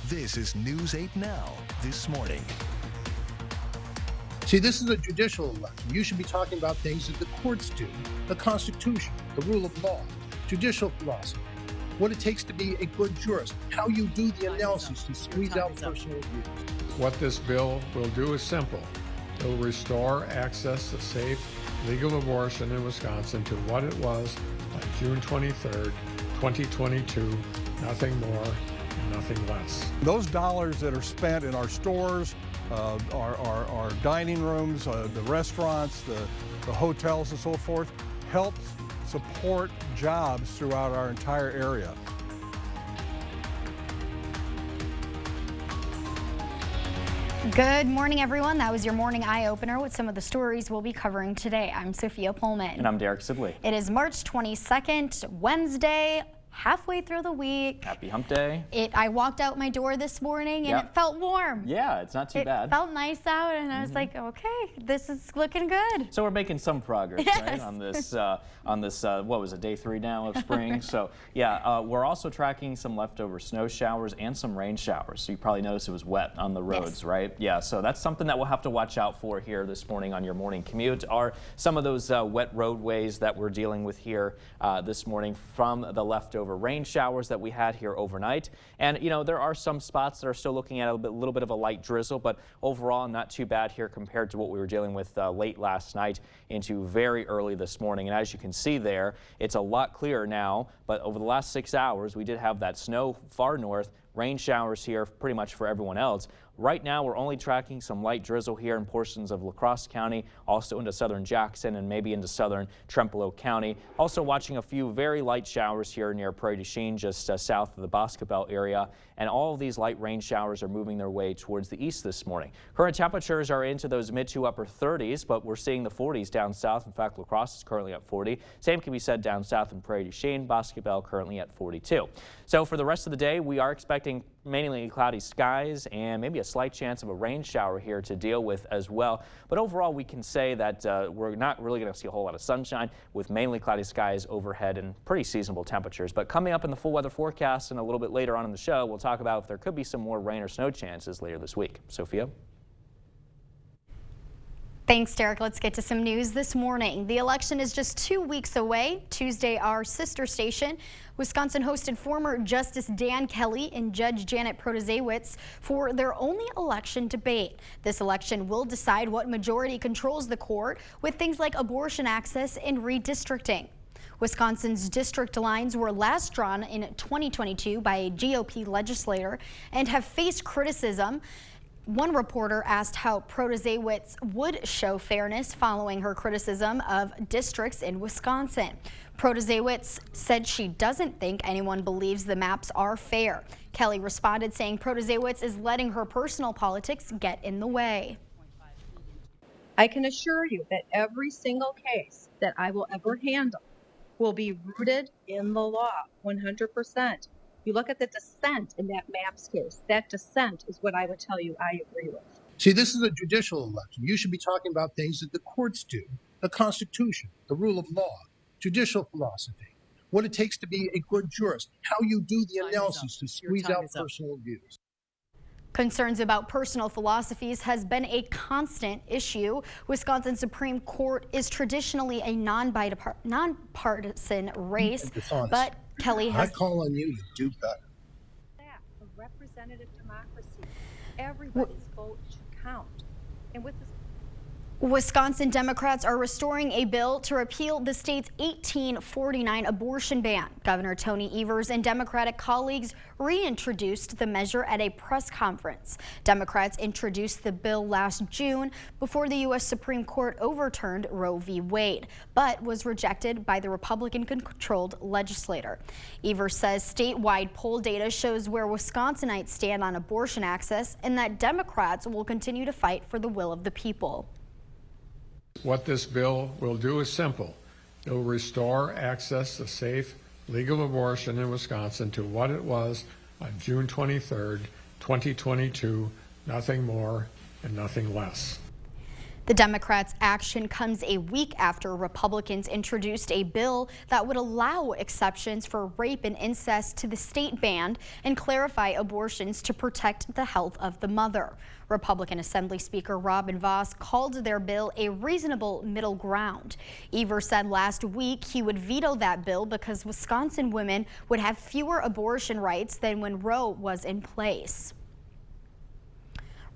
This is News 8 Now, this morning. See, this is a judicial election. You should be talking about things that the courts do: the Constitution, the rule of law, judicial philosophy, what it takes to be a good jurist, how you do the analysis to squeeze out personal views. What this bill will do is simple. It will restore access to safe, legal abortion in Wisconsin to what it was on June 23rd, 2022, nothing more and nothing less. Those dollars that are spent in our stores, our dining rooms, the restaurants, the hotels and so forth, help support jobs throughout our entire area. Good morning, everyone. That was your morning eye-opener with some of the stories we'll be covering today. I'm Sophia Pullman. And I'm Derek Sibley. It is March 22nd, Wednesday, halfway through the week. Happy hump day. I walked out my door this morning and it felt warm. Yeah, it's not too bad. It felt nice out and I was like, okay, this is looking good. So we're making some progress, right, on this, what was it, day 3 now of spring? So yeah, we're also tracking some leftover snow showers and some rain showers. So you probably noticed it was wet on the roads, right? Yeah, so that's something that we'll have to watch out for here this morning on your morning commute, are some of those wet roadways that we're dealing with here this morning from the leftover rain showers that we had here overnight. And you know, there are some spots that are still looking at a little bit of a light drizzle, but overall not too bad here compared to what we were dealing with late last night into very early this morning. And as you can see there, it's a lot clearer now, but over the last 6 hours we did have that snow far north, rain showers here pretty much for everyone else. Right now, we're only tracking some light drizzle here in portions of La Crosse County, also into southern Jackson and maybe into southern Trempealeau County. Also watching a few very light showers here near Prairie du Chien, just south of the Boscobel area. And all of these light rain showers are moving their way towards the east this morning. Current temperatures are into those mid to upper 30s, but we're seeing the 40s down south. In fact, La Crosse is currently at 40. Same can be said down south in Prairie du Chien. Boscobel currently at 42. So for the rest of the day, we are expecting mainly cloudy skies and maybe a slight chance of a rain shower here to deal with as well. But overall, we can say that we're not really going to see a whole lot of sunshine with mainly cloudy skies overhead and pretty seasonable temperatures. But coming up in the full weather forecast and a little bit later on in the show, we'll talk about if there could be some more rain or snow chances later this week. Sophia? Thanks, Derek. Let's get to some news this morning. The election is just 2 weeks away. Tuesday, our sister station, Wisconsin, hosted former Justice Dan Kelly and Judge Janet Protasiewicz for their only election debate. This election will decide what majority controls the court with things like abortion access and redistricting. Wisconsin's district lines were last drawn in 2022 by a GOP legislator and have faced criticism. One reporter asked how Protasiewicz would show fairness following her criticism of districts in Wisconsin. Protasiewicz said she doesn't think anyone believes the maps are fair. Kelly responded saying Protasiewicz is letting her personal politics get in the way. I can assure you that every single case that I will ever handle will be rooted in the law, 100%. You look at the dissent in that MAPS case. That dissent is what I would tell you I agree with. See, this is a judicial election. You should be talking about things that the courts do: the Constitution, the rule of law, judicial philosophy, what it takes to be a good jurist, how you do the analysis to squeeze out personal views. Concerns about personal philosophies has been a constant issue. Wisconsin Supreme Court is traditionally a nonpartisan race, but Kelly has... I call on you to do better. A representative democracy. Everybody's vote should count. And with this, Wisconsin Democrats are restoring a bill to repeal the state's 1849 abortion ban. Governor Tony Evers and Democratic colleagues reintroduced the measure at a press conference. Democrats introduced the bill last June before the U.S. Supreme Court overturned Roe v. Wade, but was rejected by the Republican-controlled legislature. Evers says statewide poll data shows where Wisconsinites stand on abortion access and that Democrats will continue to fight for the will of the people. What this bill will do is simple. It will restore access to safe, legal abortion in Wisconsin to what it was on June 23rd, 2022, nothing more and nothing less. The Democrats' action comes a week after Republicans introduced a bill that would allow exceptions for rape and incest to the state ban and clarify abortions to protect the health of the mother. Republican Assembly Speaker Robin Vos called their bill a reasonable middle ground. Evers said last week he would veto that bill because Wisconsin women would have fewer abortion rights than when Roe was in place.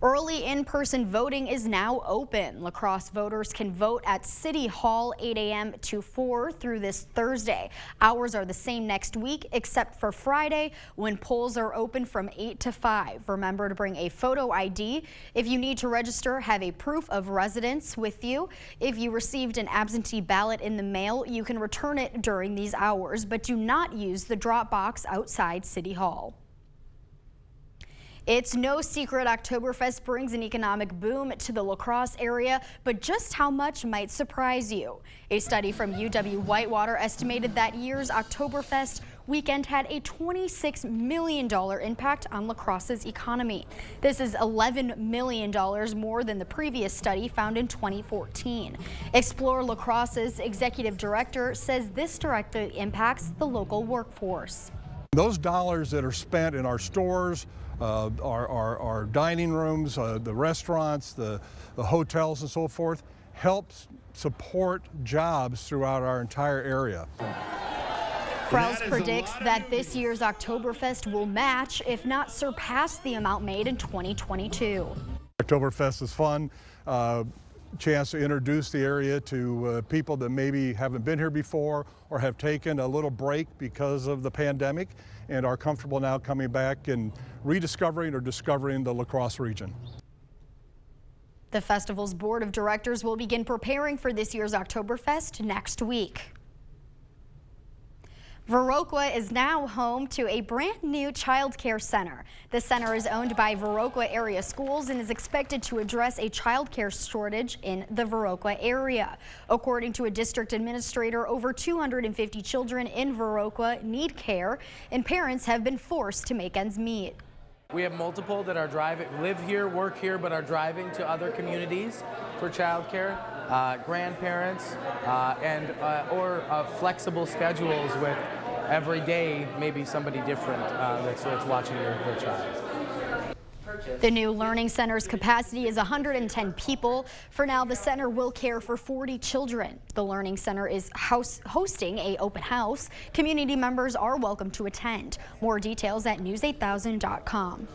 Early in-person voting is now open. La Crosse voters can vote at City Hall 8 a.m. to 4 through this Thursday. Hours are the same next week except for Friday when polls are open from 8 to 5. Remember to bring a photo ID. If you need to register, have a proof of residence with you. If you received an absentee ballot in the mail, you can return it during these hours, but do not use the drop box outside City Hall. It's no secret Oktoberfest brings an economic boom to the La Crosse area, but just how much might surprise you. A study from UW-Whitewater estimated that year's Oktoberfest weekend had a $26 million impact on La Crosse's economy. This is $11 million more than the previous study found in 2014. Explore La Crosse's executive director says this directly impacts the local workforce. Those dollars that are spent in our stores, our dining rooms, the restaurants, the hotels and so forth, helps support jobs throughout our entire area. Krause predicts that this year's Oktoberfest will match, if not surpass, the amount made in 2022. Oktoberfest is fun. Chance to introduce the area to people that maybe haven't been here before or have taken a little break because of the pandemic and are comfortable now coming back and rediscovering or discovering the La Crosse region. The festival's board of directors will begin preparing for this year's Oktoberfest next week. Viroqua is now home to a brand new child care center. The center is owned by Viroqua Area Schools and is expected to address a child care shortage in the Viroqua area. According to a district administrator, over 250 children in Viroqua need care, and parents have been forced to make ends meet. We have multiple that are live here, work here, but are driving to other communities for childcare. Grandparents or flexible schedules with every day maybe somebody different that's watching their child. The new learning center's capacity is 110 people. For now, the center will care for 40 children. The learning center is hosting an open house. Community members are welcome to attend. More details at news8000.com.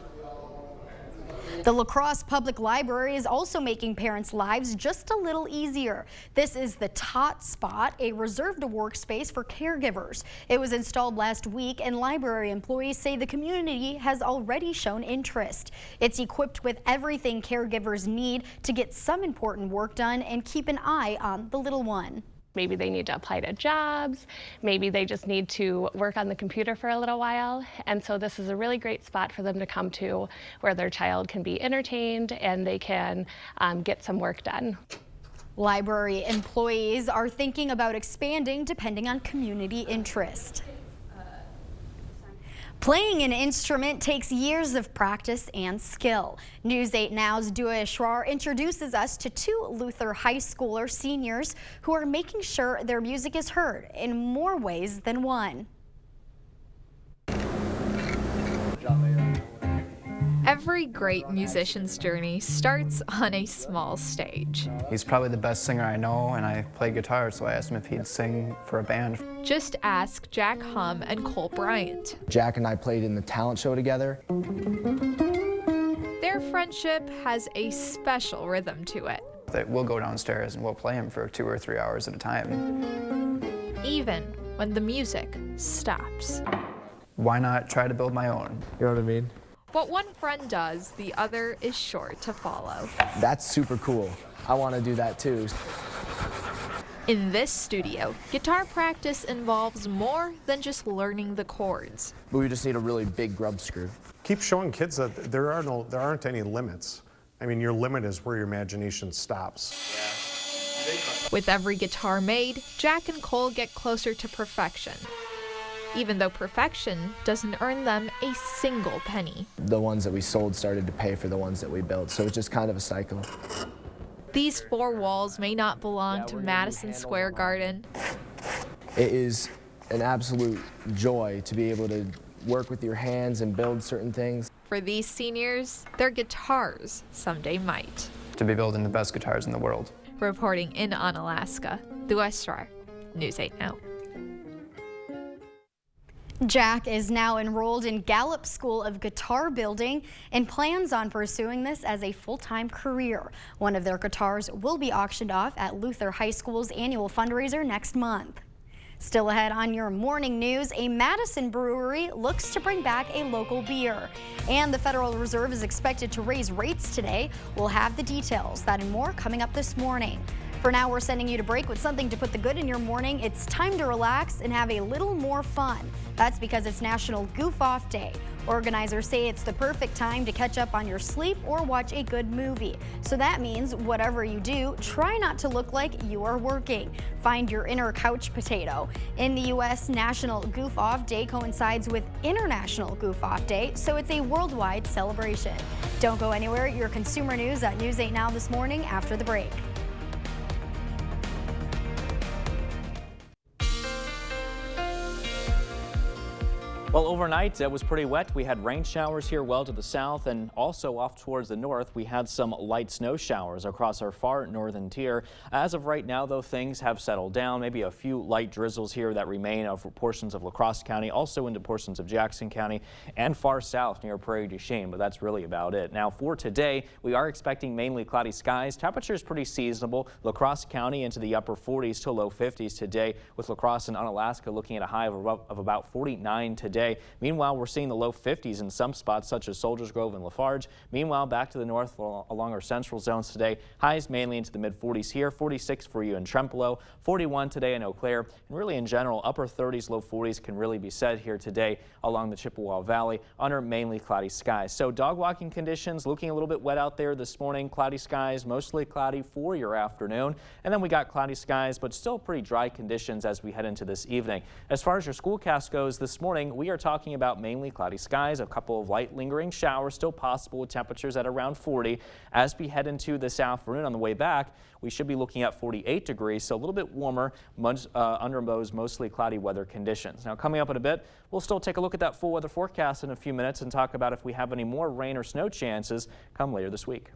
The La Crosse Public Library is also making parents' lives just a little easier. This is the Tot Spot, a reserved workspace for caregivers. It was installed last week, and library employees say the community has already shown interest. It's equipped with everything caregivers need to get some important work done and keep an eye on the little one. Maybe they need to apply to jobs, maybe they just need to work on the computer for a little while. And so this is a really great spot for them to come to where their child can be entertained and they can get some work done. Library employees are thinking about expanding depending on community interest. Playing an instrument takes years of practice and skill. News 8 Now's Dua Ishrar introduces us to two Luther High Schooler seniors who are making sure their music is heard in more ways than one. Every great musician's journey starts on a small stage. He's probably the best singer I know, and I play guitar, so I asked him if he'd sing for a band. Just ask Jack Hum and Cole Bryant. Jack and I played in the talent show together. Their friendship has a special rhythm to it. We'll go downstairs and we'll play him for 2 or 3 hours at a time. Even when the music stops. Why not try to build my own? You know what I mean? What one friend does, the other is sure to follow. That's super cool. I want to do that too. In this studio, guitar practice involves more than just learning the chords. But we just need a really big grub screw. Keep showing kids that there aren't any limits. I mean, your limit is where your imagination stops. With every guitar made, Jack and Cole get closer to perfection. Even though perfection doesn't earn them a single penny. The ones that we sold started to pay for the ones that we built, so it's just kind of a cycle. These four walls may not belong to Madison Square Garden. It is an absolute joy to be able to work with your hands and build certain things. For these seniors, their guitars someday might. To be building the best guitars in the world. Reporting in Onalaska, the West Star, News 8 Now. Jack is now enrolled in Gallup School of Guitar Building and plans on pursuing this as a full-time career. One of their guitars will be auctioned off at Luther High School's annual fundraiser next month. Still ahead on your morning news, a Madison brewery looks to bring back a local beer. And the Federal Reserve is expected to raise rates today. We'll have the details, that and more coming up this morning. For now, we're sending you to break with something to put the good in your morning. It's time to relax and have a little more fun. That's because it's National Goof Off Day. Organizers say it's the perfect time to catch up on your sleep or watch a good movie. So that means whatever you do, try not to look like you are working. Find your inner couch potato. In the U.S., National Goof Off Day coincides with International Goof Off Day, so it's a worldwide celebration. Don't go anywhere. Your consumer news at News 8 Now this morning after the break. Well, overnight it was pretty wet. We had rain showers here well to the south, and also off towards the north we had some light snow showers across our far northern tier. As of right now, though, things have settled down. Maybe a few light drizzles here that remain over portions of La Crosse County, also into portions of Jackson County and far south near Prairie du Chien, but that's really about it. Now for today, we are expecting mainly cloudy skies. Temperatures pretty seasonable. La Crosse County into the upper 40s to low 50s today, with La Crosse and Onalaska looking at a high of about 49 today. Meanwhile, we're seeing the low 50s in some spots such as Soldiers Grove and Lafarge. Meanwhile, back to the north along our central zones today, highs mainly into the mid 40s here, 46 for you in Trempealeau, 41 today in Eau Claire, and really in general, upper 30s, low 40s can really be said here today along the Chippewa Valley under mainly cloudy skies. So dog walking conditions looking a little bit wet out there this morning. Cloudy skies, mostly cloudy for your afternoon. And then we got cloudy skies, but still pretty dry conditions as we head into this evening. As far as your schoolcast goes this morning, we are talking about mainly cloudy skies, a couple of light lingering showers still possible with temperatures at around 40. As we head into this afternoon on the way back, we should be looking at 48 degrees, so a little bit warmer under those mostly cloudy weather conditions. Now coming up in a bit, we'll still take a look at that full weather forecast in a few minutes and talk about if we have any more rain or snow chances come later this week.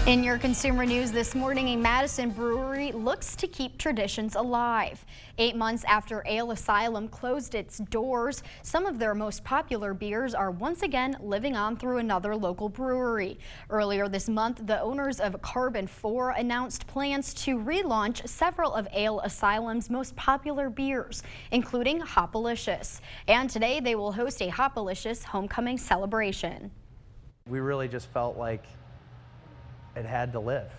In your consumer news this morning, a Madison brewery looks to keep traditions alive. 8 months after Ale Asylum closed its doors, some of their most popular beers are once again living on through another local brewery. Earlier this month, the owners of Carbon 4 announced plans to relaunch several of Ale Asylum's most popular beers, including Hopalicious. And today they will host a Hopalicious homecoming celebration. We really just felt like it had to live,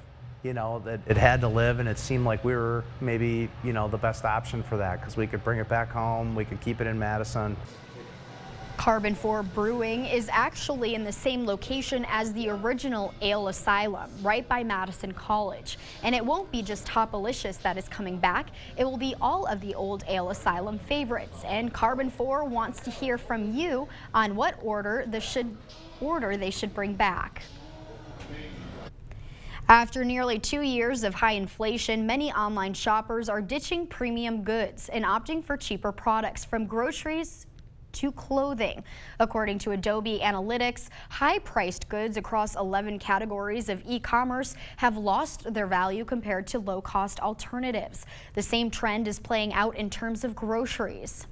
you know, that it had to live, and it seemed like we were maybe, you know, the best option for that because we could bring it back home, we could keep it in Madison. Carbon 4 Brewing is actually in the same location as the original Ale Asylum, right by Madison College. And it won't be just Hopalicious that is coming back. It will be all of the old Ale Asylum favorites. And Carbon 4 wants to hear from you on what order they should bring back. After nearly 2 years of high inflation, many online shoppers are ditching premium goods and opting for cheaper products, from groceries to clothing. According to Adobe Analytics, high-priced goods across 11 categories of e-commerce have lost their value compared to low-cost alternatives. The same trend is playing out in terms of groceries.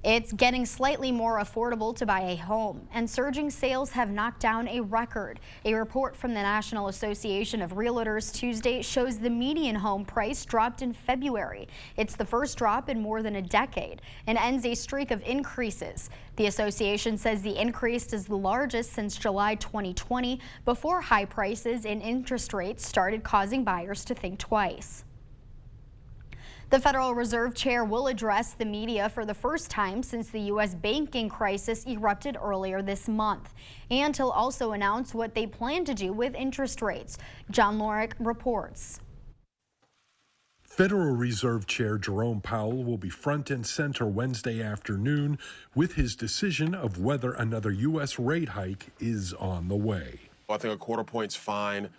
It's getting slightly more affordable to buy a home, and surging sales have knocked down a record. A report from the National Association of Realtors Tuesday shows the median home price dropped in February. It's the first drop in more than a decade and ends a streak of increases. The association says the increase is the largest since July 2020, before high prices and interest rates started causing buyers to think twice. The Federal Reserve Chair will address the media for the first time since the U.S. banking crisis erupted earlier this month. And he'll also announce what they plan to do with interest rates. John Lorick reports. Federal Reserve Chair Jerome Powell will be front and center Wednesday afternoon with his decision of whether another U.S. rate hike is on the way. I think a quarter point's fine.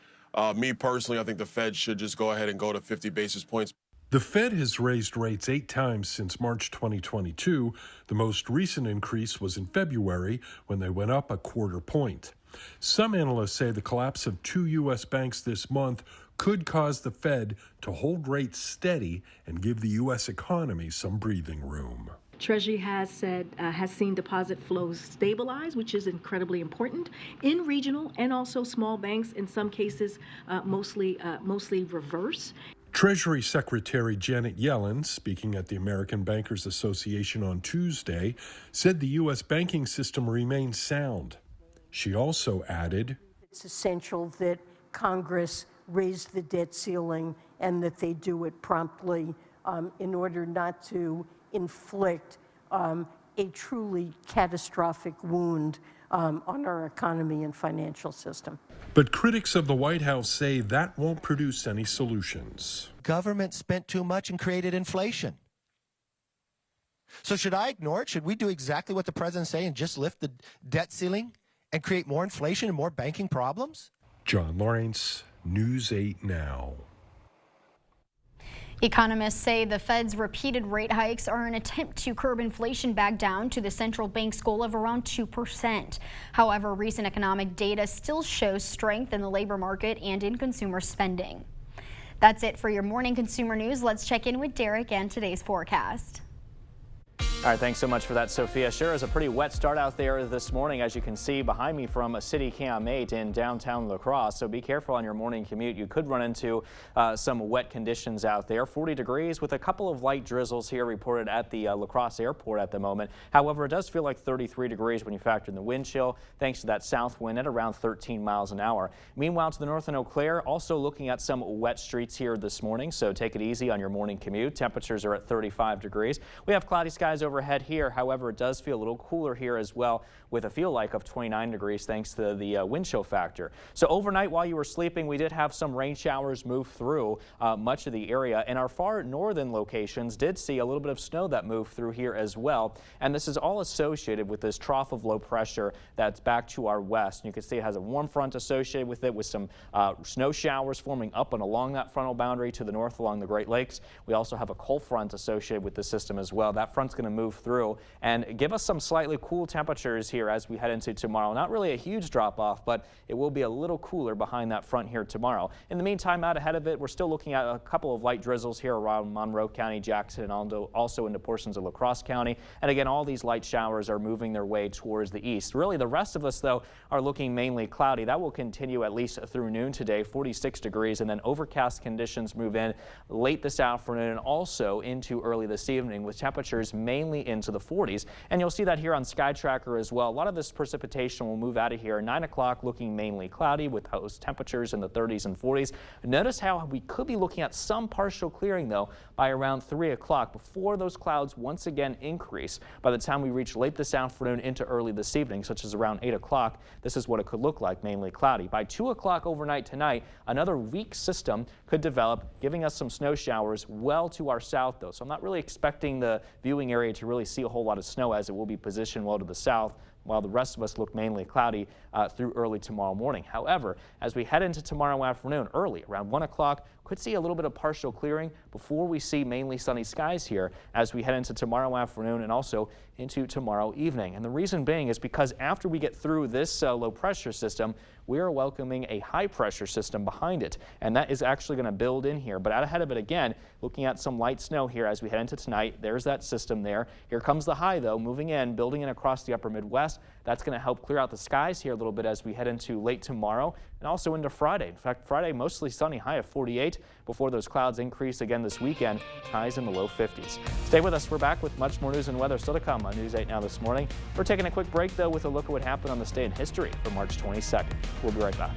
Me personally, I think the Fed should just go ahead and go to 50 basis points. The Fed has raised rates 8 times since March 2022. The most recent increase was in February when they went up a quarter point. Some analysts say the collapse of 2 U.S. banks this month could cause the Fed to hold rates steady and give the U.S. economy some breathing room. Treasury has seen deposit flows stabilize, which is incredibly important in regional and also small banks. In some cases, mostly reverse. Treasury Secretary Janet Yellen, speaking at the American Bankers Association on Tuesday, said the U.S. banking system remains sound. She also added, "It's essential that Congress raise the debt ceiling and that they do it promptly in order not to inflict a truly catastrophic wound on our economy and financial system." But critics of the White House say that won't produce any solutions. Government spent too much and created inflation. So should I ignore it? Should we do exactly what the president's saying and just lift the debt ceiling and create more inflation and more banking problems? John Lawrence, News 8 Now. Economists say the Fed's repeated rate hikes are an attempt to curb inflation back down to the central bank's goal of around 2%. However, recent economic data still shows strength in the labor market and in consumer spending. That's it for your morning consumer news. Let's check in with Derek and today's forecast. All right, thanks so much for that, Sophia. Sure is a pretty wet start out there this morning, as you can see behind me from City Cam 8 in downtown La Crosse. So be careful on your morning commute. You could run into some wet conditions out there. 40 degrees with a couple of light drizzles here reported at the La Crosse airport at the moment. However, it does feel like 33 degrees when you factor in the wind chill, thanks to that south wind at around 13 miles an hour. Meanwhile, to the north in Eau Claire, also looking at some wet streets here this morning. So take it easy on your morning commute. Temperatures are at 35 degrees. We have cloudy skies overhead here. However, it does feel a little cooler here as well, with a feel like of 29 degrees thanks to the wind chill factor. So overnight while you were sleeping, we did have some rain showers move through much of the area, and our far northern locations did see a little bit of snow that moved through here as well. And this is all associated with this trough of low pressure that's back to our west. And you can see it has a warm front associated with it, with some snow showers forming up and along that frontal boundary to the north along the Great Lakes. We also have a cold front associated with the system as well. That front's going to move through and give us some slightly cool temperatures here as we head into tomorrow. Not really a huge drop off, but it will be a little cooler behind that front here tomorrow. In the meantime, out ahead of it, we're still looking at a couple of light drizzles here around Monroe County, Jackson, and also into portions of La Crosse County. And again, all these light showers are moving their way towards the east. Really, the rest of us, though, are looking mainly cloudy. That will continue at least through noon today, 46 degrees, and then overcast conditions move in late this afternoon and also into early this evening, with temperatures mainly into the 40s. And you'll see that here on Sky Tracker as well. A lot of this precipitation will move out of here. 9 o'clock looking mainly cloudy with those temperatures in the 30s and 40s. Notice how we could be looking at some partial clearing, though, by around 3 o'clock before those clouds once again increase. By the time we reach late this afternoon into early this evening, such as around 8 o'clock, this is what it could look like, mainly cloudy. By 2 o'clock overnight tonight, another weak system could develop, giving us some snow showers well to our south, though. So I'm not really expecting the viewing area to really see a whole lot of snow, as it will be positioned well to the south, while the rest of us look mainly cloudy through early tomorrow morning. However, as we head into tomorrow afternoon, early around 1 o'clock, could see a little bit of partial clearing before we see mainly sunny skies here as we head into tomorrow afternoon and also into tomorrow evening. And the reason being is because after we get through this low pressure system, we are welcoming a high pressure system behind it, and that is actually going to build in here. But out ahead of it again, looking at some light snow here as we head into tonight. There's that system there. Here comes the high, though, moving in, building in across the upper Midwest. That's going to help clear out the skies here a little bit as we head into late tomorrow and also into Friday. In fact, Friday mostly sunny, high of 48 before those clouds increase again this weekend, highs in the low 50s. Stay with us. We're back with much more news and weather still to come on News 8 Now this morning. We're taking a quick break, though, with a look at what happened on this day in history for March 22nd. We'll be right back.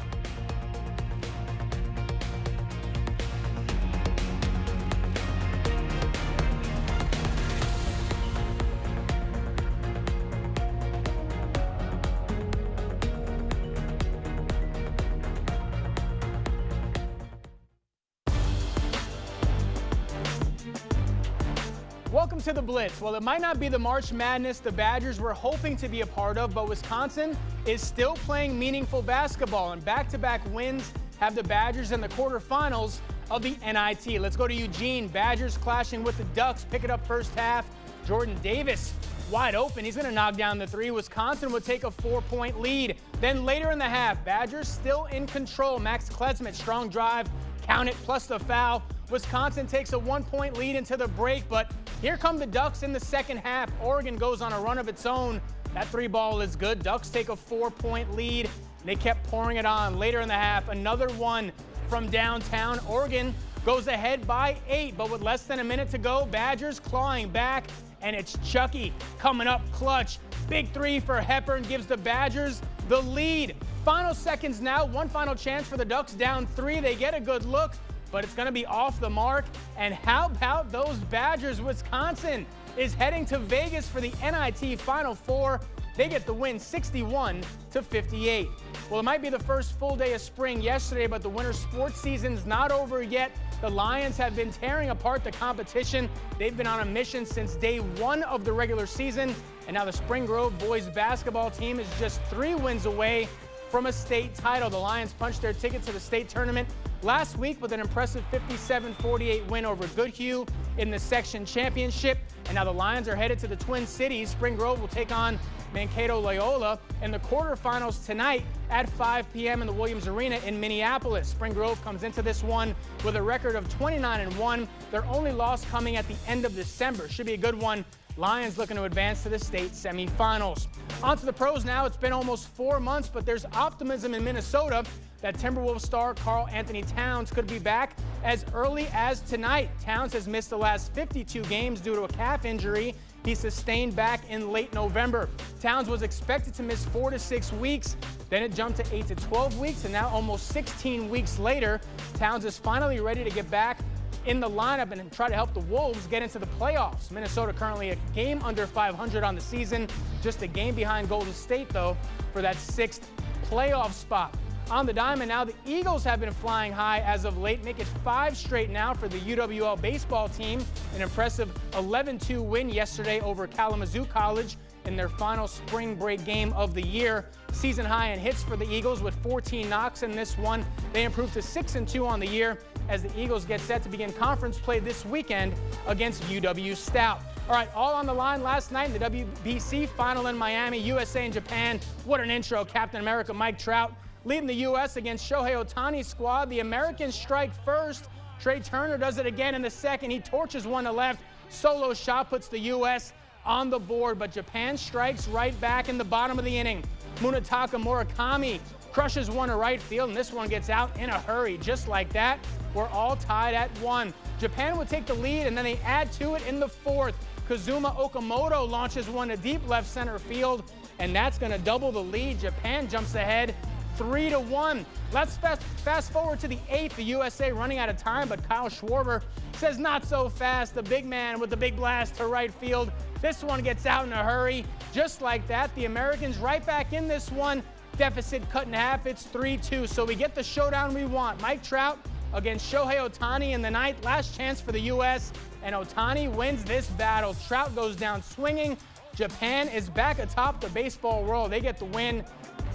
welcome to the Blitz. Well, it might not be the March Madness the Badgers were hoping to be a part of, but Wisconsin is still playing meaningful basketball, and back-to-back wins have the Badgers in the quarterfinals of the NIT. Let's go to Eugene. Badgers clashing with the Ducks. Pick it up first half. Jordan Davis wide open. He's going to knock down the three. Wisconsin would take a 4-point lead. Then later in the half, Badgers still in control. Max Klesmit, strong drive, count it, plus the foul. Wisconsin takes a 1-point lead into the break, but here come the Ducks in the second half. Oregon goes on a run of its own. That three ball is good. Ducks take a 4-point lead. They kept pouring it on. Later in the half, another one from downtown. Oregon goes ahead by 8, but with less than a minute to go, Badgers clawing back, and it's Chucky coming up clutch. Big three for Hepburn gives the Badgers the lead. Final seconds now, one final chance for the Ducks, down 3. They get a good look, but it's going to be off the mark. And how about those Badgers? Wisconsin is heading to Vegas for the NIT Final Four. They get the win 61-58. Well, it might be the first full day of spring yesterday, but the winter sports season's not over yet. The Lions have been tearing apart the competition. They've been on a mission since day 1 of the regular season, and now the Spring Grove boys basketball team is just 3 wins away from a state title. The Lions punched their ticket to the state tournament last week with an impressive 57-48 win over Goodhue in the section championship. And now the Lions are headed to the Twin Cities. Spring Grove will take on Mankato Loyola in the quarterfinals tonight at 5 p.m. in the Williams Arena in Minneapolis. Spring Grove comes into this one with a record of 29-1. Their only loss coming at the end of December. Should be a good one. Lions looking to advance to the state semifinals. On to the pros now. It's been almost 4 months, but there's optimism in Minnesota that Timberwolves star Karl Anthony Towns could be back as early as tonight. Towns has missed the last 52 games due to a calf injury he sustained back in late November. Towns was expected to miss 4 to 6 weeks. Then it jumped to 8 to 12 weeks, and now almost 16 weeks later, Towns is finally ready to get back in the lineup and try to help the Wolves get into the playoffs. Minnesota currently a game under 500 on the season, just a game behind Golden State, though, for that 6th playoff spot. On the diamond now, the Eagles have been flying high as of late, make it 5 straight now for the UWL baseball team. An impressive 11-2 win yesterday over Kalamazoo College in their final spring break game of the year. Season high in hits for the Eagles with 14 knocks in this one. They improved to 6-2 on the year as the Eagles get set to begin conference play this weekend against UW Stout. All right, all on the line last night in the WBC final in Miami, USA and Japan. What an intro, Captain America Mike Trout leading the U.S. against Shohei Ohtani's squad. The Americans strike first. Trey Turner does it again in the second. He torches one to left. Solo shot puts the U.S. on the board, but Japan strikes right back in the bottom of the inning. Munetaka Murakami crushes one to right field, and this one gets out in a hurry. Just like that, we're all tied at 1. Japan would take the lead, and then they add to it in the 4th. Kazuma Okamoto launches one to deep left center field, and that's going to double the lead. Japan jumps ahead 3-1. Let's fast forward to the 8th. The USA running out of time, but Kyle Schwarber says not so fast. The big man with the big blast to right field. This one gets out in a hurry. Just like that, the Americans right back in this one. Deficit cut in half. It's 3-2. So we get the showdown we want. Mike Trout against Shohei Ohtani in the 9th. Last chance for the U.S. and Ohtani wins this battle. Trout goes down swinging. Japan is back atop the baseball world. They get the win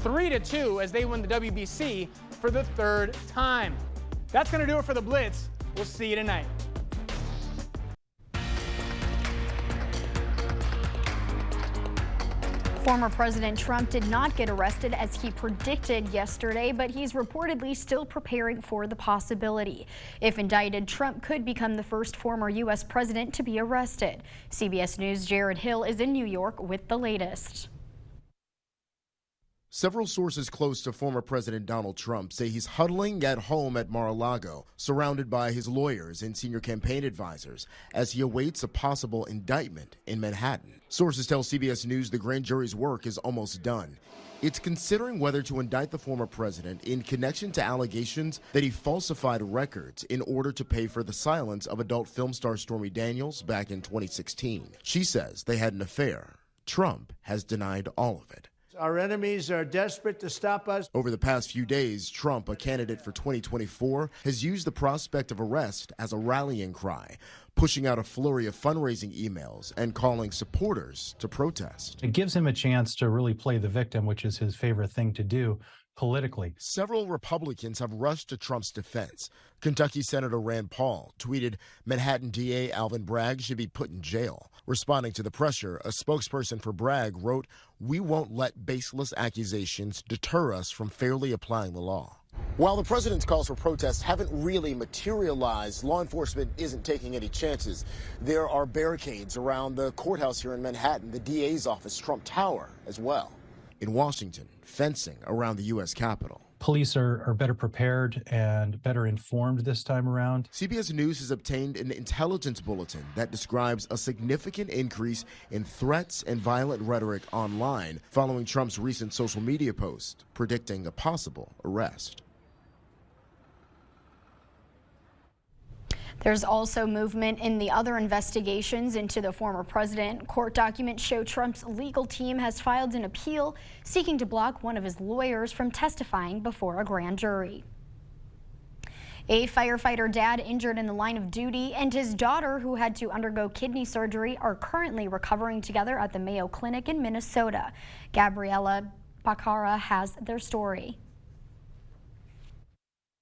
3-2 as they win the WBC for the 3rd time. That's going to do it for the Blitz. We'll see you tonight. Former President Trump did not get arrested as he predicted yesterday, but he's reportedly still preparing for the possibility. If indicted, Trump could become the first former U.S. president to be arrested. CBS News' Jared Hill is in New York with the latest. Several sources close to former President Donald Trump say he's huddling at home at Mar-a-Lago, surrounded by his lawyers and senior campaign advisors, as he awaits a possible indictment in Manhattan. Sources tell CBS News the grand jury's work is almost done. It's considering whether to indict the former president in connection to allegations that he falsified records in order to pay for the silence of adult film star Stormy Daniels back in 2016. She says they had an affair. Trump has denied all of it. Our enemies are desperate to stop us. Over the past few days, Trump, a candidate for 2024, has used the prospect of arrest as a rallying cry, pushing out a flurry of fundraising emails and calling supporters to protest. It gives him a chance to really play the victim, which is his favorite thing to do politically. Several Republicans have rushed to Trump's defense. Kentucky Senator Rand Paul tweeted Manhattan DA Alvin Bragg should be put in jail. Responding to the pressure, a spokesperson for Bragg wrote, "We won't let baseless accusations deter us from fairly applying the law." While the president's calls for protests haven't really materialized, law enforcement isn't taking any chances. There are barricades around the courthouse here in Manhattan, the DA's office, Trump Tower as well. In Washington, fencing around the U.S. Capitol. Police are better prepared and better informed this time around. CBS News has obtained an intelligence bulletin that describes a significant increase in threats and violent rhetoric online following Trump's recent social media post predicting a possible arrest. There's also movement in the other investigations into the former president. Court documents show Trump's legal team has filed an appeal seeking to block one of his lawyers from testifying before a grand jury. A firefighter dad injured in the line of duty and his daughter, who had to undergo kidney surgery, are currently recovering together at the Mayo Clinic in Minnesota. Gabriella Baccara has their story.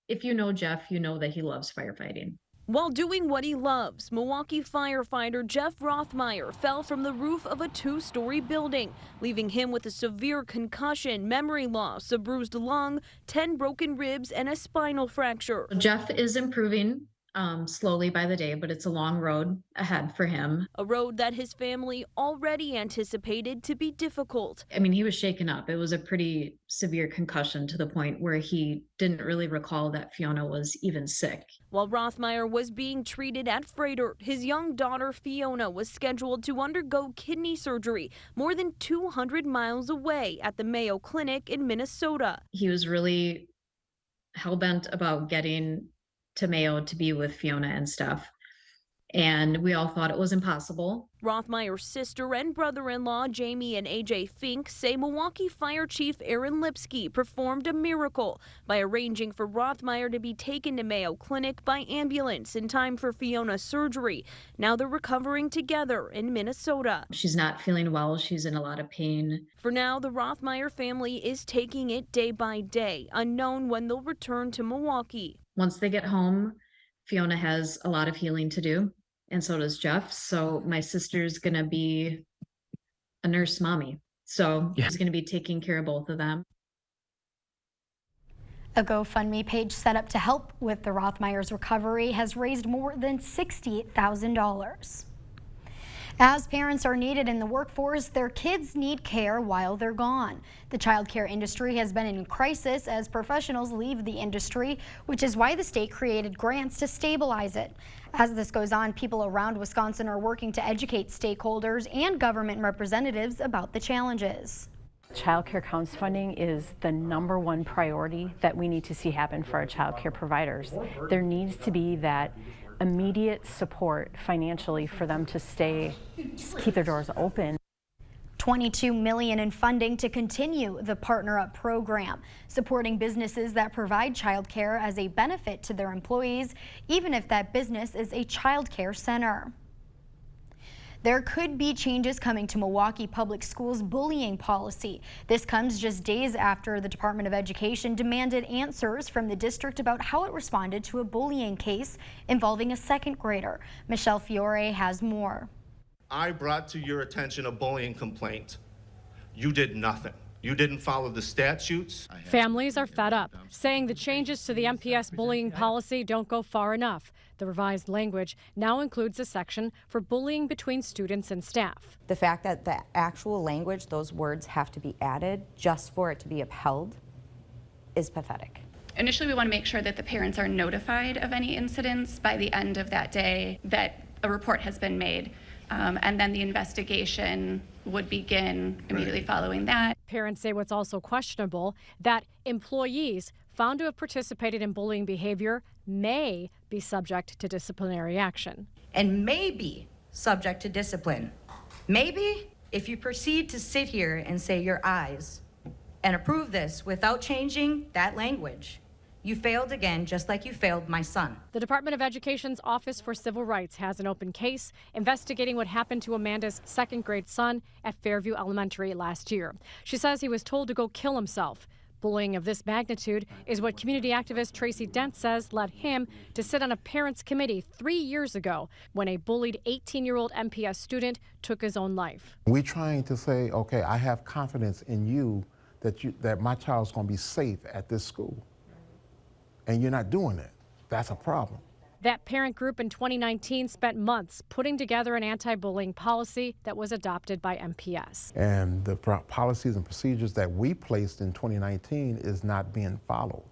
If you know Jeff, you know that he loves firefighting. While doing what he loves, Milwaukee firefighter Jeff Rothmeyer fell from the roof of a two-story building, leaving him with a severe concussion, memory loss, a bruised lung, 10 broken ribs, and a spinal fracture. Jeff is improving slowly by the day, but it's a long road ahead for him. A road that his family already anticipated to be difficult. I mean, he was shaken up. It was a pretty severe concussion to the point where he didn't really recall that Fiona was even sick. While Rothmeyer was being treated at Freighter, his young daughter Fiona was scheduled to undergo kidney surgery more than 200 miles away at the Mayo Clinic in Minnesota. He was really hell-bent about getting to Mayo to be with Fiona and stuff. And we all thought it was impossible. Rothmeyer's sister and brother-in-law, Jamie and AJ Fink, say Milwaukee Fire Chief Aaron Lipsky performed a miracle by arranging for Rothmeyer to be taken to Mayo Clinic by ambulance in time for Fiona's surgery. Now they're recovering together in Minnesota. She's not feeling well. She's in a lot of pain. For now, the Rothmeyer family is taking it day by day, unknown when they'll return to Milwaukee. Once they get home, Fiona has a lot of healing to do, and so does Jeff. So my sister's gonna be a nurse mommy. So she's gonna be taking care of both of them. A GoFundMe page set up to help with the Rothmeyer's recovery has raised more than $60,000. As parents are needed in the workforce, their kids need care while they're gone. The child care industry has been in crisis as professionals leave the industry, which is why the state created grants to stabilize it. As this goes on, people around Wisconsin are working to educate stakeholders and government representatives about the challenges. Child care counts funding is the #1 priority that we need to see happen for our child care providers. There needs to be that immediate support financially for them to keep their doors open. $22 million in funding to continue the Partner Up program, supporting businesses that provide child care as a benefit to their employees, even if that business is a child care center. There could be changes coming to Milwaukee Public Schools' bullying policy. This comes just days after the Department of Education demanded answers from the district about how it responded to a bullying case involving a second grader. Michelle Fiore has more. I brought to your attention a bullying complaint. You did nothing. You didn't follow the statutes. Families are fed up, saying the changes to the MPS bullying policy don't go far enough. The revised language now includes a section for bullying between students and staff. The fact that the actual language, those words have to be added just for it to be upheld, is pathetic. Initially, we want to make sure that the parents are notified of any incidents by the end of that day, that a report has been made, and then the investigation would begin immediately following that. Parents say what's also questionable, that employees found to have participated in bullying behavior may be subject to disciplinary action. And may be subject to discipline. Maybe if you proceed to sit here and say your eyes and approve this without changing that language, you failed again, just like you failed my son. The Department of Education's Office for Civil Rights has an open case investigating what happened to Amanda's second-grade son at Fairview Elementary last year. She says he was told to go kill himself. Bullying of this magnitude is what community activist Tracy Dent says led him to sit on a parents' committee 3 years ago when a bullied 18-year-old MPS student took his own life. We're trying to say, okay, I have confidence in you that my child's going to be safe at this school. And you're not doing it. That's a problem. That parent group in 2019 spent months putting together an anti-bullying policy that was adopted by MPS. And the policies and procedures that we placed in 2019 is not being followed.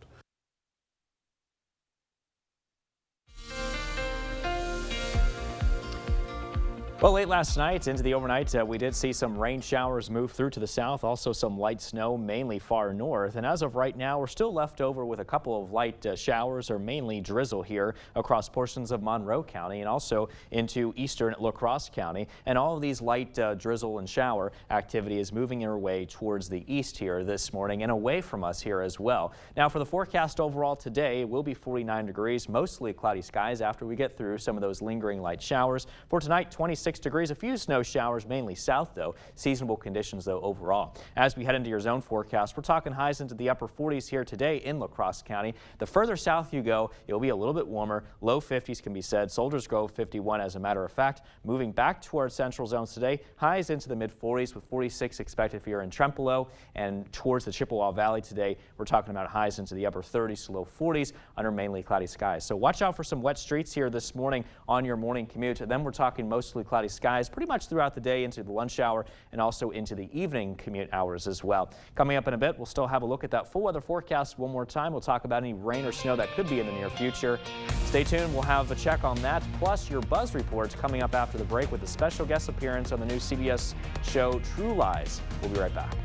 Well, late last night into the overnight, we did see some rain showers move through to the south, also some light snow, mainly far north. And as of right now, we're still left over with a couple of light showers or mainly drizzle here across portions of Monroe County and also into eastern La Crosse County. And all of these light drizzle and shower activity is moving our way towards the east here this morning and away from us here as well. Now, for the forecast overall today, it will be 49 degrees, mostly cloudy skies after we get through some of those lingering light showers. For tonight, 26 degrees, a few snow showers, mainly south though. Seasonable conditions though overall. As we head into your zone forecast, we're talking highs into the upper 40s here today in La Crosse County. The further south you go, it'll be a little bit warmer. Low 50s can be said. Soldiers Grove 51 as a matter of fact. Moving back towards central zones today, highs into the mid 40s with 46 expected here in Trempealeau, and towards the Chippewa Valley today, we're talking about highs into the upper 30s to low 40s under mainly cloudy skies. So watch out for some wet streets here this morning on your morning commute. Then we're talking mostly cloudy skies pretty much throughout the day into the lunch hour and also into the evening commute hours as well. Coming up in a bit, we'll still have a look at that full weather forecast one more time. We'll talk about any rain or snow that could be in the near future. Stay tuned. We'll have a check on that, plus your Buzz reports coming up after the break with a special guest appearance on the new CBS show True Lies. We'll be right back.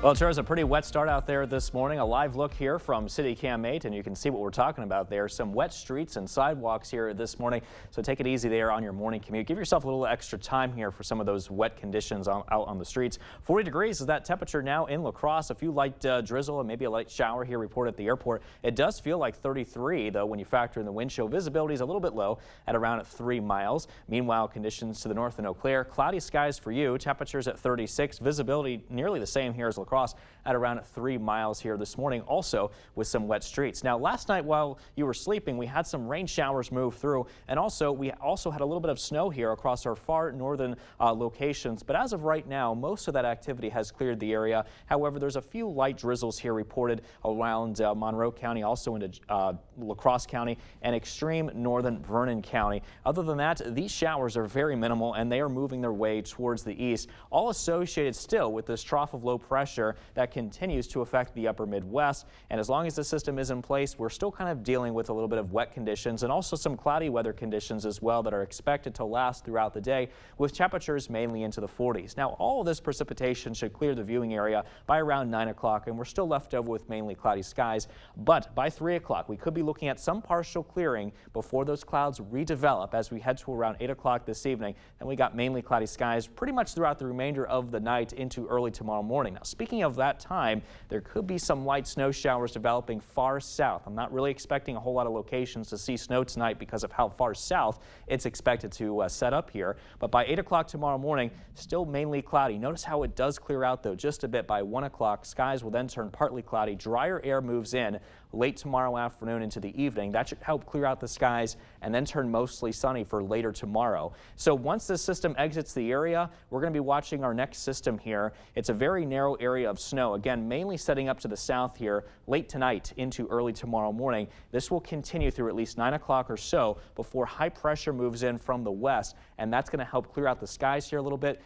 Well, it sure is a pretty wet start out there this morning. A live look here from City Cam 8, and you can see what we're talking about there. Some wet streets and sidewalks here this morning, so take it easy there on your morning commute. Give yourself a little extra time here for some of those wet conditions out on the streets. 40 degrees is that temperature now in La Crosse. A few light drizzle and maybe a light shower here reported at the airport. It does feel like 33, though, when you factor in the wind chill. Visibility is a little bit low at around 3 miles. Meanwhile, conditions to the north in Eau Claire. Cloudy skies for you. Temperatures at 36. Visibility nearly the same here as La Crosse at around 3 miles here this morning, also with some wet streets. Now, last night while you were sleeping, we had some rain showers move through, and we also had a little bit of snow here across our far northern locations. But as of right now, most of that activity has cleared the area. However, there's a few light drizzles here reported around Monroe County, also into La Crosse County and extreme northern Vernon County. Other than that, these showers are very minimal, and they are moving their way towards the east, all associated still with this trough of low pressure that continues to affect the upper Midwest. And as long as the system is in place, we're still kind of dealing with a little bit of wet conditions and also some cloudy weather conditions as well that are expected to last throughout the day, with temperatures mainly into the 40s. Now, all of this precipitation should clear the viewing area by around 9 o'clock, and we're still left over with mainly cloudy skies. But by 3 o'clock, we could be looking at some partial clearing before those clouds redevelop as we head to around 8 o'clock this evening. And we got mainly cloudy skies pretty much throughout the remainder of the night into early tomorrow morning. Now, speaking of that time, there could be some light snow showers developing far south. I'm not really expecting a whole lot of locations to see snow tonight because of how far south it's expected to set up here. But by 8 o'clock tomorrow morning, still mainly cloudy. Notice how it does clear out though just a bit by 1 o'clock. Skies will then turn partly cloudy. Drier air moves in late tomorrow afternoon into the evening. That should help clear out the skies and then turn mostly sunny for later tomorrow. So once this system exits the area, we're going to be watching our next system here. It's a very narrow area of snow, again mainly setting up to the south here late tonight into early tomorrow morning. This will continue through at least 9 o'clock or so before high pressure moves in from the west, and that's going to help clear out the skies here a little bit,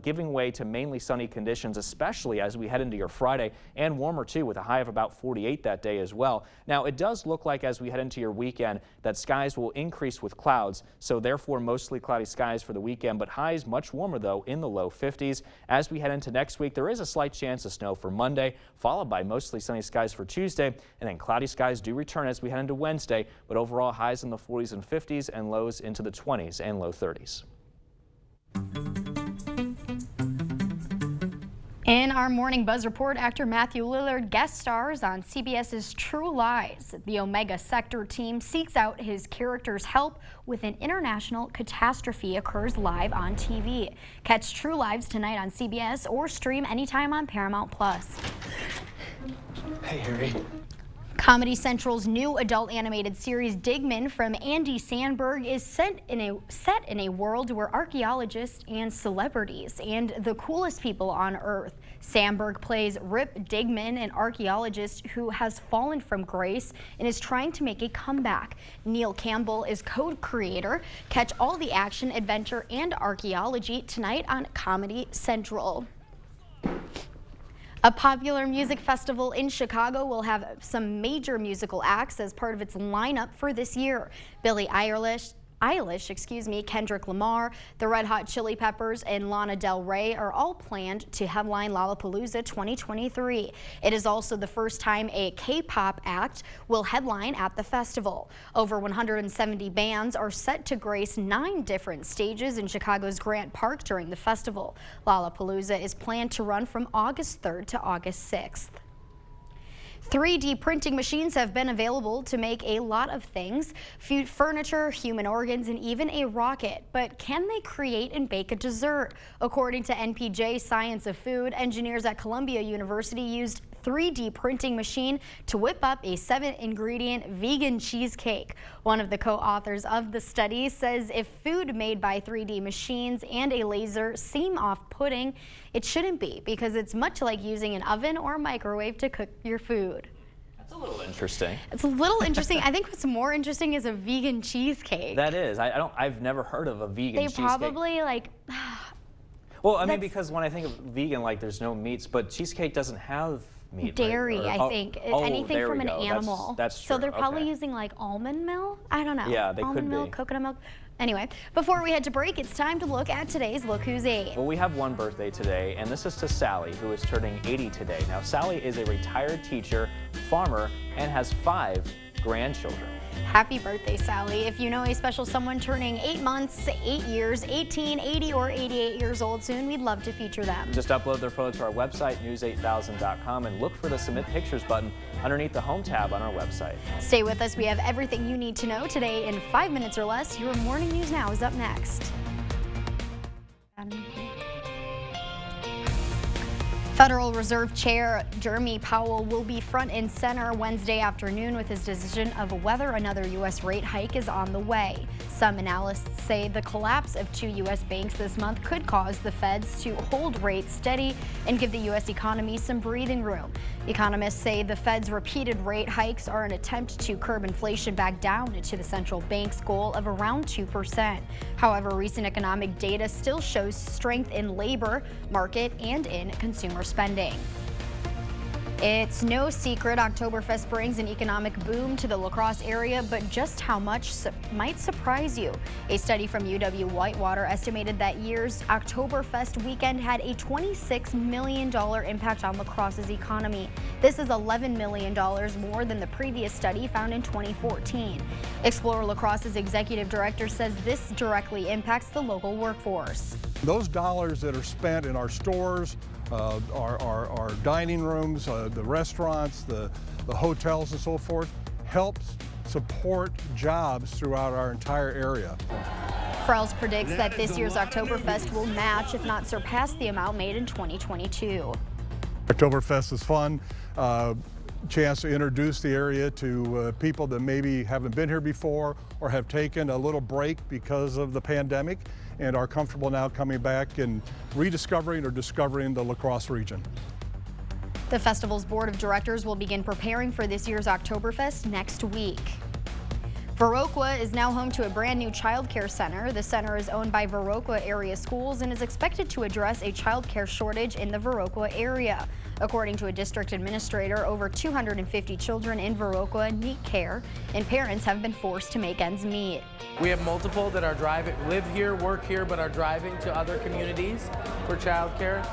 giving way to mainly sunny conditions, especially as we head into your Friday, and warmer too, with a high of about 48 that day as well. Now, it does look like as we head into your weekend that skies will increase with clouds, so therefore mostly cloudy skies for the weekend, but highs much warmer though in the low 50s. As we head into next week, there is a slight chance of snow for Monday, followed by mostly sunny skies for Tuesday, and then cloudy skies do return as we head into Wednesday, but overall highs in the 40s and 50s and lows into the 20s and low 30s. In our Morning Buzz report, actor Matthew Lillard guest stars on CBS's True Lies. The Omega Sector team seeks out his character's help when an international catastrophe occurs live on TV. Catch True Lives tonight on CBS or stream anytime on Paramount+. Hey, Harry. Comedy Central's new adult animated series Digman from Andy Samberg is set in a world where archaeologists and celebrities and the coolest people on Earth. Samberg plays Rip Digman, an archaeologist who has fallen from grace and is trying to make a comeback. Neil Campbell is co-creator. Catch all the action, adventure, and archaeology tonight on Comedy Central. A popular music festival in Chicago will have some major musical acts as part of its lineup for this year. Billie Eilish, Kendrick Lamar, the Red Hot Chili Peppers, and Lana Del Rey are all planned to headline Lollapalooza 2023. It is also the first time a K-pop act will headline at the festival. Over 170 bands are set to grace 9 different stages in Chicago's Grant Park during the festival. Lollapalooza is planned to run from August 3rd to August 6th. 3D printing machines have been available to make a lot of things: food, furniture, human organs, and even a rocket. But can they create and bake a dessert? According to NPJ Science of Food, engineers at Columbia University used 3D printing machine to whip up a 7-ingredient vegan cheesecake. One of the co-authors of the study says if food made by 3D machines and a laser seem off-putting, it shouldn't be, because it's much like using an oven or microwave to cook your food. That's a little interesting. It's a little interesting. I think what's more interesting is a vegan cheesecake. That is. I've never heard of a vegan cheesecake. They probably like. Well, I mean, because when I think of vegan, like there's no meats, but cheesecake doesn't have meat. Dairy, right? I think. Anything from an animal. That's true. So they're probably okay. using like almond milk? I don't know. Yeah, they almond could milk, be. Coconut milk. Anyway, before we head to break, it's time to look at today's Look Who's 8. Well, we have one birthday today, and this is to Sally, who is turning 80 today. Now, Sally is a retired teacher, farmer, and has 5 grandchildren. Happy birthday, Sally. If you know a special someone turning 8 months, 8 years, 18, 80, or 88 years old soon, we'd love to feature them. Just upload their photo to our website, news8000.com, and look for the Submit Pictures button underneath the Home tab on our website. Stay with us. We have everything you need to know today in 5 minutes or less. Your Morning News Now is up next. Federal Reserve Chair Jeremy Powell will be front and center Wednesday afternoon with his decision of whether another U.S. rate hike is on the way. Some analysts say the collapse of 2 U.S. banks this month could cause the Feds to hold rates steady and give the U.S. economy some breathing room. Economists say the Fed's repeated rate hikes are an attempt to curb inflation back down to the central bank's goal of around 2%. However, recent economic data still shows strength in labor market and in consumer spending. It's no secret Oktoberfest brings an economic boom to the La Crosse area, but just how much might surprise you. A study from UW-Whitewater estimated that year's Oktoberfest weekend had a $26 million impact on La Crosse's economy. This is $11 million more than the previous study found in 2014. Explore La Crosse's executive director says this directly impacts the local workforce. Those dollars that are spent in our stores, our dining rooms, the restaurants, the hotels and so forth, helps support jobs throughout our entire area. Frells predicts that this year's Oktoberfest will match, if not surpass, the amount made in 2022. Oktoberfest is fun. Chance to introduce the area to people that maybe haven't been here before or have taken a little break because of the pandemic and are comfortable now coming back and rediscovering or discovering the La Crosse region. The festival's board of directors will begin preparing for this year's Oktoberfest next week. Viroqua is now home to a brand new child care center. The center is owned by Viroqua area schools and is expected to address a child care shortage in the Viroqua area. According to a district administrator, over 250 children in Viroqua need care, and parents have been forced to make ends meet. We have multiple that are live here, work here, but are driving to other communities for childcare.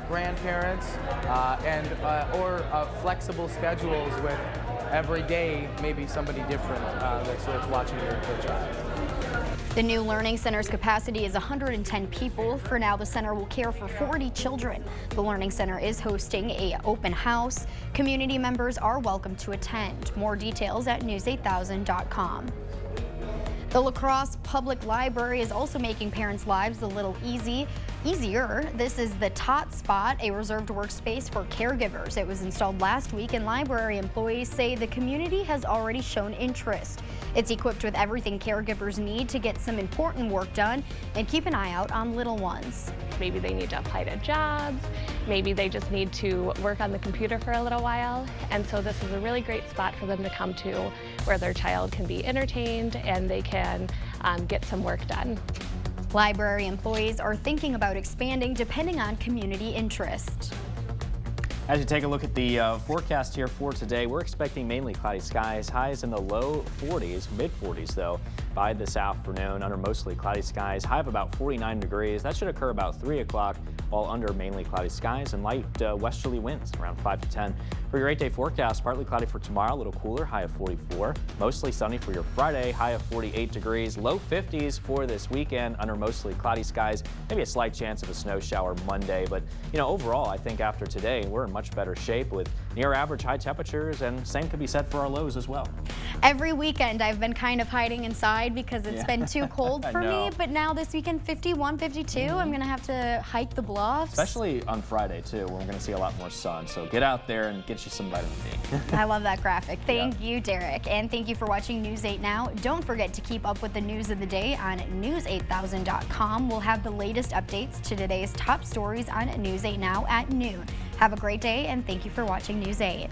Grandparents or flexible schedules with every day maybe somebody different that's watching their child. The new Learning Center's capacity is 110 people. For now, the center will care for 40 children. The Learning Center is hosting an open house. Community members are welcome to attend. More details at news8000.com. The La Crosse Public Library is also making parents' lives a little easier. This is the Tot Spot, a reserved workspace for caregivers. It was installed last week, and library employees say the community has already shown interest. It's equipped with everything caregivers need to get some important work done and keep an eye out on little ones. Maybe they need to apply to jobs, maybe they just need to work on the computer for a little while, and so this is a really great spot for them to come to where their child can be entertained and they can get some work done. Library employees are thinking about expanding depending on community interest. As you take a look at the forecast here for today, we're expecting mainly cloudy skies, highs in the low 40s, mid 40s though, by this afternoon. Under mostly cloudy skies, high of about 49 degrees. That should occur about 3 o'clock, while under mainly cloudy skies and light westerly winds around 5 to 10. For your 8-day forecast, partly cloudy for tomorrow, a little cooler, high of 44. Mostly sunny for your Friday, high of 48 degrees. Low 50s for this weekend under mostly cloudy skies. Maybe a slight chance of a snow shower Monday, but overall, I think after today, we're in much better shape with near average high temperatures, and same could be said for our lows as well. Every weekend I've been kind of hiding inside because it's been too cold for me, but now this weekend 51, 52, I'm going to have to hike the bluffs. Especially on Friday too, when we're going to see a lot more sun, so get out there and get you some vitamin D. I love that graphic. Thank you, Derek, and thank you for watching News 8 Now. Don't forget to keep up with the news of the day on news8000.com. We'll have the latest updates to today's top stories on News 8 Now at noon. Have a great day, and thank you for watching News 8.